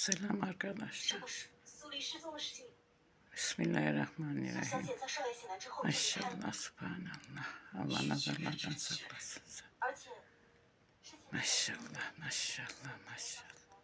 Selam arkadaşlar. Bismillahirrahmanirrahim. Maşallah, subhanallah. Allah nazarlardan saklasın sen. Maşallah, maşallah, maşallah.